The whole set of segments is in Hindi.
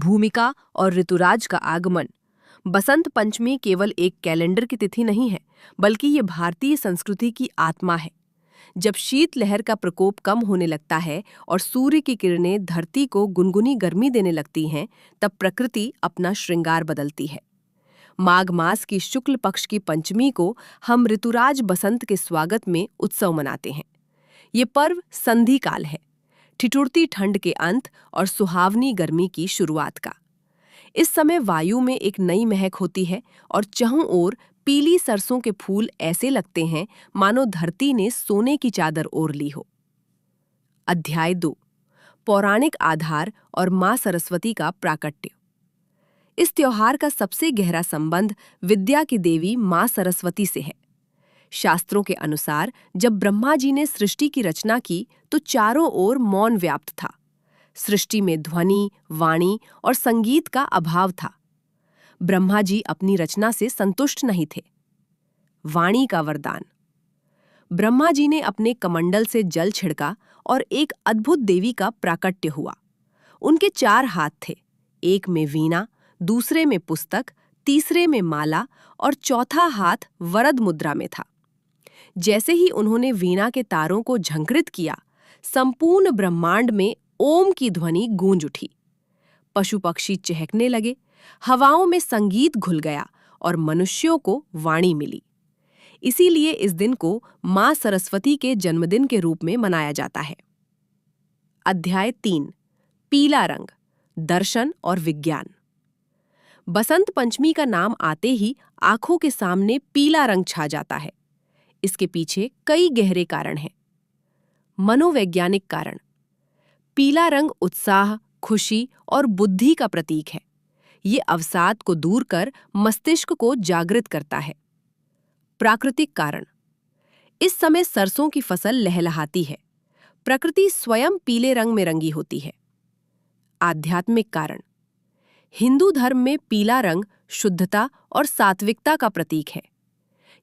भूमिका और ऋतुराज का आगमन। बसंत पंचमी केवल एक कैलेंडर की तिथि नहीं है, बल्कि ये भारतीय संस्कृति की आत्मा है। जब शीतलहर का प्रकोप कम होने लगता है और सूर्य की किरणें धरती को गुनगुनी गर्मी देने लगती हैं, तब प्रकृति अपना श्रृंगार बदलती है। माघ मास की शुक्ल पक्ष की पंचमी को हम ऋतुराज बसंत के स्वागत में उत्सव मनाते हैं। ये पर्व संधि काल है, ठिठुरती ठंड के अंत और सुहावनी गर्मी की शुरुआत का। इस समय वायु में एक नई महक होती है और चहुं ओर पीली सरसों के फूल ऐसे लगते हैं मानो धरती ने सोने की चादर ओढ़ ली हो। अध्याय 2, पौराणिक आधार और मां सरस्वती का प्राकट्य। इस त्योहार का सबसे गहरा संबंध विद्या की देवी मां सरस्वती से है। शास्त्रों के अनुसार जब ब्रह्मा जी ने सृष्टि की रचना की तो चारों ओर मौन व्याप्त था। सृष्टि में ध्वनि, वाणी और संगीत का अभाव था। ब्रह्मा जी अपनी रचना से संतुष्ट नहीं थे। वाणी का वरदान। ब्रह्मा जी ने अपने कमंडल से जल छिड़का और एक अद्भुत देवी का प्राकट्य हुआ। उनके 4 हाथ थे, एक में वीणा, दूसरे में पुस्तक, तीसरे में माला और चौथा हाथ वरद मुद्रा में था। जैसे ही उन्होंने वीणा के तारों को झंकृत किया, संपूर्ण ब्रह्मांड में ओम की ध्वनि गूंज उठी। पशु पक्षी चहकने लगे, हवाओं में संगीत घुल गया और मनुष्यों को वाणी मिली। इसीलिए इस दिन को मां सरस्वती के जन्मदिन के रूप में मनाया जाता है। अध्याय 3, पीला रंग, दर्शन और विज्ञान। बसंत पंचमी का नाम आते ही आंखों के सामने पीला रंग छा जाता है। इसके पीछे कई गहरे कारण हैं। मनोवैज्ञानिक कारण। पीला रंग उत्साह, खुशी और बुद्धि का प्रतीक है। ये अवसाद को दूर कर मस्तिष्क को जागृत करता है। प्राकृतिक कारण। इस समय सरसों की फसल लहलहाती है। प्रकृति स्वयं पीले रंग में रंगी होती है। आध्यात्मिक कारण। हिंदू धर्म में पीला रंग शुद्धता और सात्विकता का प्रतीक है।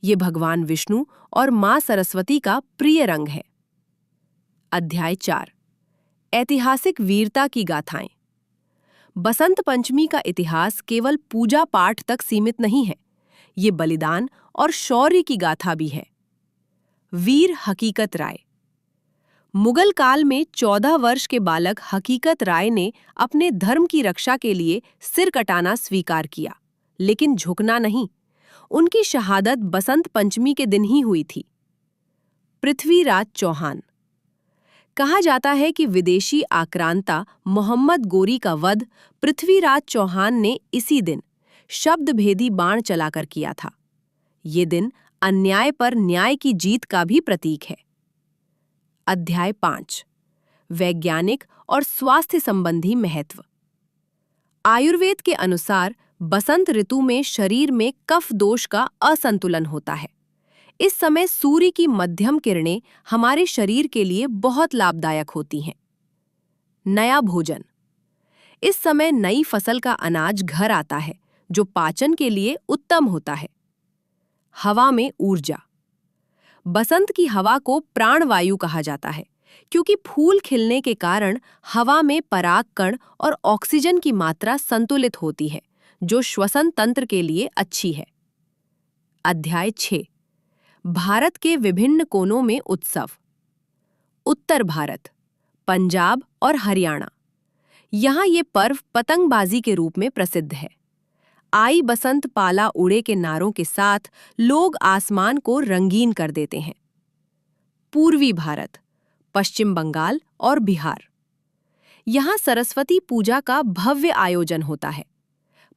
ये भगवान विष्णु और मां सरस्वती का प्रिय रंग है। अध्याय 4, ऐतिहासिक वीरता की गाथाएं। बसंत पंचमी का इतिहास केवल पूजा पाठ तक सीमित नहीं है, ये बलिदान और शौर्य की गाथा भी है। वीर हकीकत राय। मुगल काल में 14 वर्ष के बालक हकीकत राय ने अपने धर्म की रक्षा के लिए सिर कटाना स्वीकार किया, लेकिन झुकना नहीं। उनकी शहादत बसंत पंचमी के दिन ही हुई थी। पृथ्वीराज चौहान। कहा जाता है कि विदेशी आक्रांता मोहम्मद गोरी का वध पृथ्वीराज चौहान ने इसी दिन शब्दभेदी बाण चलाकर किया था। ये दिन अन्याय पर न्याय की जीत का भी प्रतीक है। अध्याय 5, वैज्ञानिक और स्वास्थ्य संबंधी महत्व। आयुर्वेद के अनुसार बसंत ऋतु में शरीर में कफ दोष का असंतुलन होता है। इस समय सूर्य की मध्यम किरणें हमारे शरीर के लिए बहुत लाभदायक होती हैं। नया भोजन। इस समय नई फसल का अनाज घर आता है, जो पाचन के लिए उत्तम होता है। हवा में ऊर्जा। बसंत की हवा को प्राणवायु कहा जाता है, क्योंकि फूल खिलने के कारण हवा में परागकण और ऑक्सीजन की मात्रा संतुलित होती है, जो श्वसन तंत्र के लिए अच्छी है। अध्याय 6, भारत के विभिन्न कोनों में उत्सव। उत्तर भारत, पंजाब और हरियाणा। यहाँ ये पर्व पतंगबाजी के रूप में प्रसिद्ध है। आई बसंत पाला उड़े के नारों के साथ लोग आसमान को रंगीन कर देते हैं। पूर्वी भारत, पश्चिम बंगाल और बिहार। यहाँ सरस्वती पूजा का भव्य आयोजन होता है।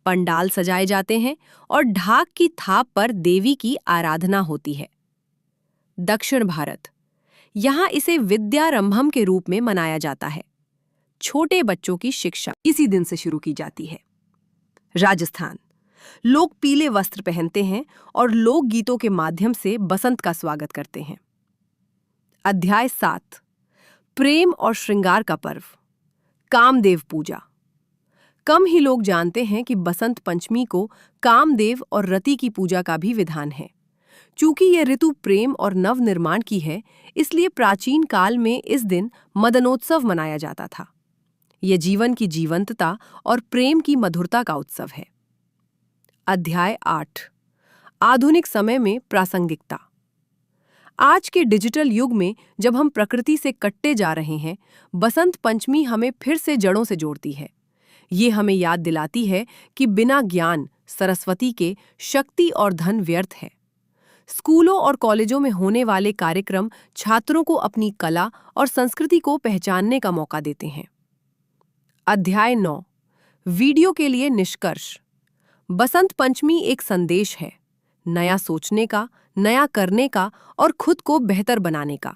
पंडाल सजाए जाते हैं और ढाक की थाप पर देवी की आराधना होती है। दक्षिण भारत, यहाँ इसे विद्यारंभम के रूप में मनाया जाता है। छोटे बच्चों की शिक्षा इसी दिन से शुरू की जाती है। राजस्थान, लोग पीले वस्त्र पहनते हैं और लोक गीतों के माध्यम से बसंत का स्वागत करते हैं। अध्याय 7, प्रेम और श्रृंगार का पर्व। कामदेव पूजा। कम ही लोग जानते हैं कि बसंत पंचमी को कामदेव और रति की पूजा का भी विधान है। चूंकि यह ऋतु प्रेम और नवनिर्माण की है, इसलिए प्राचीन काल में इस दिन मदनोत्सव मनाया जाता था। ये जीवन की जीवंतता और प्रेम की मधुरता का उत्सव है। अध्याय 8 आधुनिक समय में प्रासंगिकता। आज के डिजिटल युग में जब हम प्रकृति से कटते जा रहे हैं, बसंत पंचमी हमें फिर से जड़ों से जोड़ती है। ये हमें याद दिलाती है कि बिना ज्ञान सरस्वती के शक्ति और धन व्यर्थ है। स्कूलों और कॉलेजों में होने वाले कार्यक्रम छात्रों को अपनी कला और संस्कृति को पहचानने का मौका देते हैं। अध्याय 9 वीडियो के लिए निष्कर्ष। बसंत पंचमी एक संदेश है, नया सोचने का, नया करने का और खुद को बेहतर बनाने का।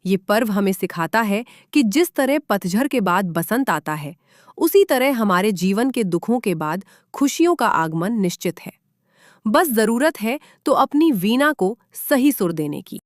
ये पर्व हमें सिखाता है कि जिस तरह पतझड़ के बाद बसंत आता है, उसी तरह हमारे जीवन के दुखों के बाद खुशियों का आगमन निश्चित है। बस जरूरत है तो अपनी वीणा को सही सुर देने की।